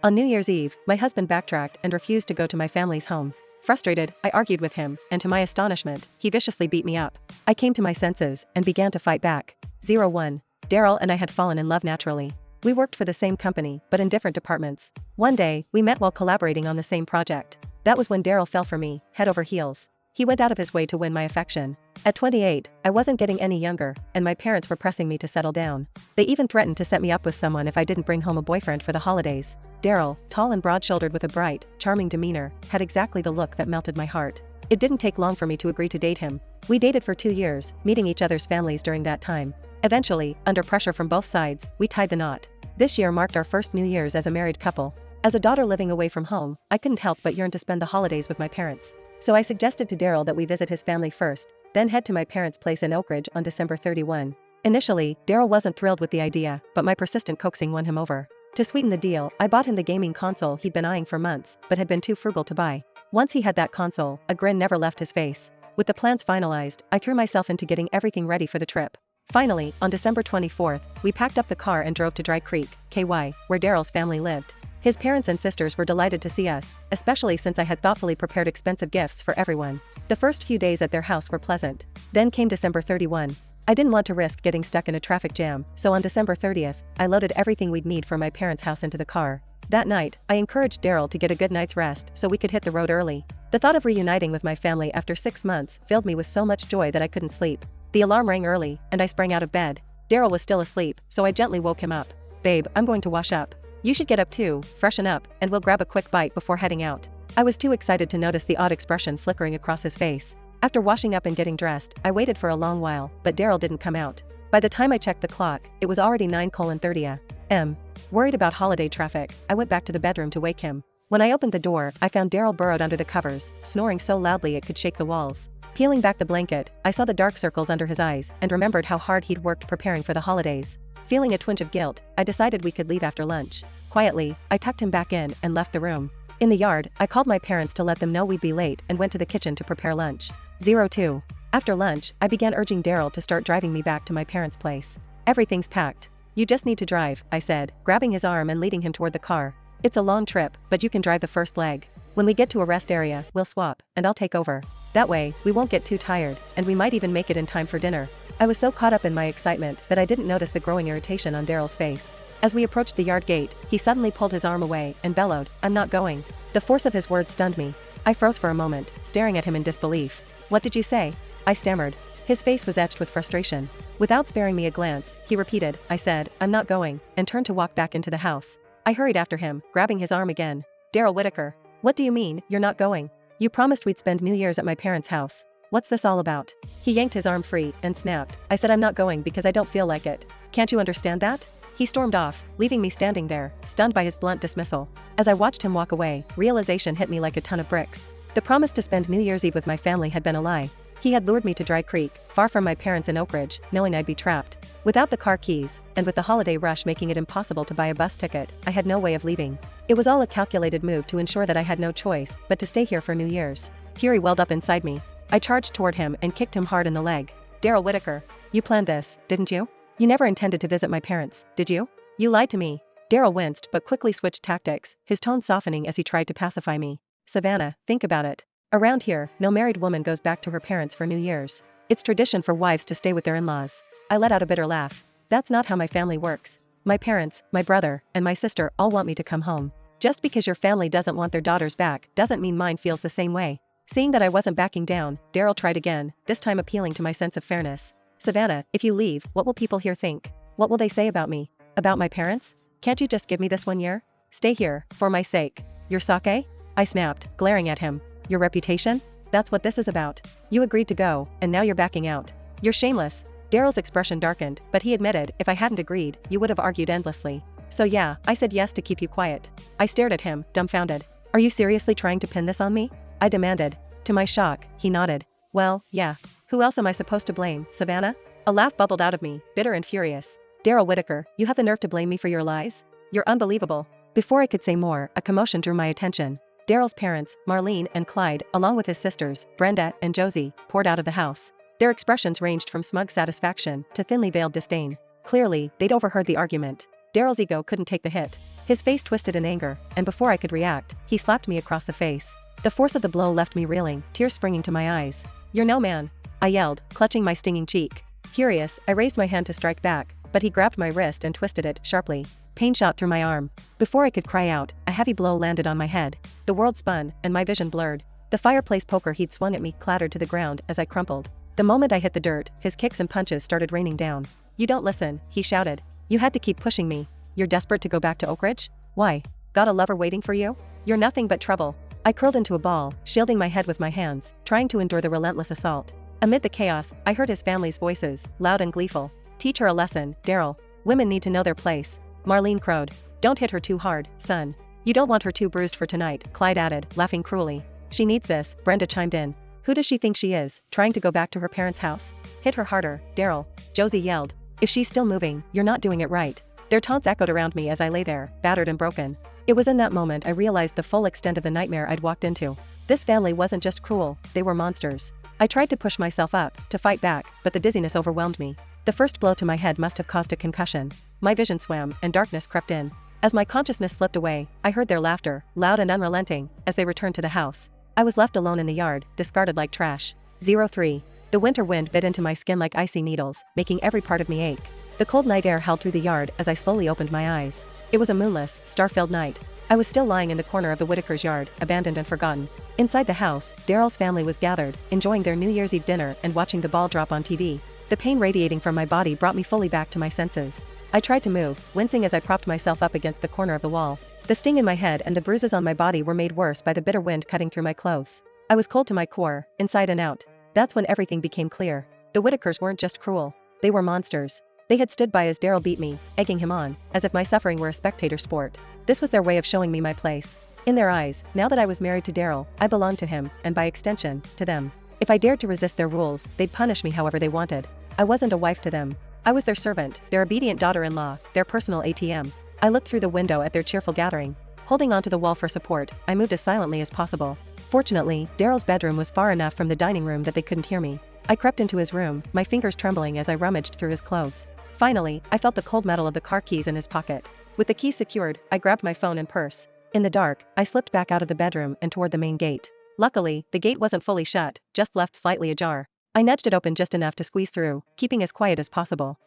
On New Year's Eve, my husband backtracked and refused to go to my family's home. Frustrated, I argued with him, and to my astonishment, he viciously beat me up. I came to my senses and began to fight back. 01. Daryl and I had fallen in love naturally. We worked for the same company, but in different departments. One day, we met while collaborating on the same project. That was when Daryl fell for me, head over heels. He went out of his way to win my affection. At 28, I wasn't getting any younger, and my parents were pressing me to settle down. They even threatened to set me up with someone if I didn't bring home a boyfriend for the holidays. Daryl, tall and broad-shouldered with a bright, charming demeanor, had exactly the look that melted my heart. It didn't take long for me to agree to date him. We dated for 2 years, meeting each other's families during that time. Eventually, under pressure from both sides, we tied the knot. This year marked our first New Year's as a married couple. As a daughter living away from home, I couldn't help but yearn to spend the holidays with my parents. So I suggested to Daryl that we visit his family first, then head to my parents' place in Oakridge on December 31. Initially, Daryl wasn't thrilled with the idea, but my persistent coaxing won him over. To sweeten the deal, I bought him the gaming console he'd been eyeing for months, but had been too frugal to buy. Once he had that console, a grin never left his face. With the plans finalized, I threw myself into getting everything ready for the trip. Finally, on December 24th, we packed up the car and drove to Dry Creek, KY, where Daryl's family lived. His parents and sisters were delighted to see us, especially since I had thoughtfully prepared expensive gifts for everyone. The first few days at their house were pleasant. Then came December 31. I didn't want to risk getting stuck in a traffic jam, so on December 30th, I loaded everything we'd need for my parents' house into the car. That night, I encouraged Daryl to get a good night's rest so we could hit the road early. The thought of reuniting with my family after 6 months filled me with so much joy that I couldn't sleep. The alarm rang early, and I sprang out of bed. Daryl was still asleep, so I gently woke him up. "Babe, I'm going to wash up. You should get up too, freshen up, and we'll grab a quick bite before heading out." I was too excited to notice the odd expression flickering across his face. After washing up and getting dressed, I waited for a long while, but Daryl didn't come out. By the time I checked the clock, it was already 9:30 a.m. Worried about holiday traffic, I went back to the bedroom to wake him. When I opened the door, I found Daryl burrowed under the covers, snoring so loudly it could shake the walls. Peeling back the blanket, I saw the dark circles under his eyes and remembered how hard he'd worked preparing for the holidays. Feeling a twinge of guilt, I decided we could leave after lunch. Quietly, I tucked him back in and left the room. In the yard, I called my parents to let them know we'd be late and went to the kitchen to prepare lunch. 02. After lunch, I began urging Daryl to start driving me back to my parents' place. "Everything's packed. You just need to drive," I said, grabbing his arm and leading him toward the car. "It's a long trip, but you can drive the first leg. When we get to a rest area, we'll swap, and I'll take over. That way, we won't get too tired, and we might even make it in time for dinner." I was so caught up in my excitement that I didn't notice the growing irritation on Daryl's face. As we approached the yard gate, he suddenly pulled his arm away and bellowed, "I'm not going." The force of his words stunned me. I froze for a moment, staring at him in disbelief. "What did you say?" I stammered. His face was etched with frustration. Without sparing me a glance, he repeated, "I said, I'm not going," and turned to walk back into the house. I hurried after him, grabbing his arm again. "Daryl Whittaker. What do you mean, you're not going? You promised we'd spend New Year's at my parents' house. What's this all about?" He yanked his arm free and snapped, "I said I'm not going because I don't feel like it. Can't you understand that?" He stormed off, leaving me standing there, stunned by his blunt dismissal. As I watched him walk away, realization hit me like a ton of bricks. The promise to spend New Year's Eve with my family had been a lie. He had lured me to Dry Creek, far from my parents in Oakridge, knowing I'd be trapped. Without the car keys, and with the holiday rush making it impossible to buy a bus ticket, I had no way of leaving. It was all a calculated move to ensure that I had no choice but to stay here for New Year's. Fury welled up inside me. I charged toward him and kicked him hard in the leg. "Daryl Whittaker, you planned this, didn't you? You never intended to visit my parents, did you? You lied to me." Daryl winced but quickly switched tactics, his tone softening as he tried to pacify me. "Savannah, think about it. Around here, no married woman goes back to her parents for New Year's. It's tradition for wives to stay with their in-laws." I let out a bitter laugh. "That's not how my family works. My parents, my brother, and my sister all want me to come home. Just because your family doesn't want their daughters back doesn't mean mine feels the same way." Seeing that I wasn't backing down, Daryl tried again, this time appealing to my sense of fairness. "Savannah, if you leave, what will people here think? What will they say about me? About my parents? Can't you just give me this 1 year? Stay here, for my sake." "Your sake?" I snapped, glaring at him. "Your reputation? That's what this is about. You agreed to go, and now you're backing out. You're shameless." Daryl's expression darkened, but he admitted, "If I hadn't agreed, you would have argued endlessly. So yeah, I said yes to keep you quiet." I stared at him, dumbfounded. "Are you seriously trying to pin this on me?" I demanded. To my shock, he nodded. "Well, yeah. Who else am I supposed to blame, Savannah?" A laugh bubbled out of me, bitter and furious. "Daryl Whittaker, you have the nerve to blame me for your lies? You're unbelievable." Before I could say more, a commotion drew my attention. Daryl's parents, Marlene and Clyde, along with his sisters, Brenda and Josie, poured out of the house. Their expressions ranged from smug satisfaction to thinly veiled disdain. Clearly, they'd overheard the argument. Daryl's ego couldn't take the hit. His face twisted in anger, and before I could react, he slapped me across the face. The force of the blow left me reeling, tears springing to my eyes. "You're no man," I yelled, clutching my stinging cheek. Furious, I raised my hand to strike back, but he grabbed my wrist and twisted it sharply. Pain shot through my arm. Before I could cry out, a heavy blow landed on my head. The world spun, and my vision blurred. The fireplace poker he'd swung at me clattered to the ground as I crumpled. The moment I hit the dirt, his kicks and punches started raining down. "You don't listen," he shouted. "You had to keep pushing me. You're desperate to go back to Oakridge? Why? Got a lover waiting for you? You're nothing but trouble." I curled into a ball, shielding my head with my hands, trying to endure the relentless assault. Amid the chaos, I heard his family's voices, loud and gleeful. "Teach her a lesson, Daryl. Women need to know their place." Marlene crowed. "Don't hit her too hard, son. You don't want her too bruised for tonight," Clyde added, laughing cruelly. "She needs this," Brenda chimed in. "Who does she think she is, trying to go back to her parents' house? Hit her harder, Daryl," Josie yelled. "If she's still moving, you're not doing it right." Their taunts echoed around me as I lay there, battered and broken. It was in that moment I realized the full extent of the nightmare I'd walked into. This family wasn't just cruel, they were monsters. I tried to push myself up, to fight back, but the dizziness overwhelmed me. The first blow to my head must have caused a concussion. My vision swam, and darkness crept in. As my consciousness slipped away, I heard their laughter, loud and unrelenting, as they returned to the house. I was left alone in the yard, discarded like trash. 03. The winter wind bit into my skin like icy needles, making every part of me ache. The cold night air held through the yard as I slowly opened my eyes. It was a moonless, star-filled night. I was still lying in the corner of the Whitakers' yard, abandoned and forgotten. Inside the house, Daryl's family was gathered, enjoying their New Year's Eve dinner and watching the ball drop on TV. The pain radiating from my body brought me fully back to my senses. I tried to move, wincing as I propped myself up against the corner of the wall. The sting in my head and the bruises on my body were made worse by the bitter wind cutting through my clothes. I was cold to my core, inside and out. That's when everything became clear. The Whitakers weren't just cruel. They were monsters. They had stood by as Daryl beat me, egging him on, as if my suffering were a spectator sport. This was their way of showing me my place. In their eyes, now that I was married to Daryl, I belonged to him, and by extension, to them. If I dared to resist their rules, they'd punish me however they wanted. I wasn't a wife to them. I was their servant, their obedient daughter-in-law, their personal ATM. I looked through the window at their cheerful gathering. Holding onto the wall for support, I moved as silently as possible. Fortunately, Daryl's bedroom was far enough from the dining room that they couldn't hear me. I crept into his room, my fingers trembling as I rummaged through his clothes. Finally, I felt the cold metal of the car keys in his pocket. With the keys secured, I grabbed my phone and purse. In the dark, I slipped back out of the bedroom and toward the main gate. Luckily, the gate wasn't fully shut, just left slightly ajar. I nudged it open just enough to squeeze through, keeping as quiet as possible.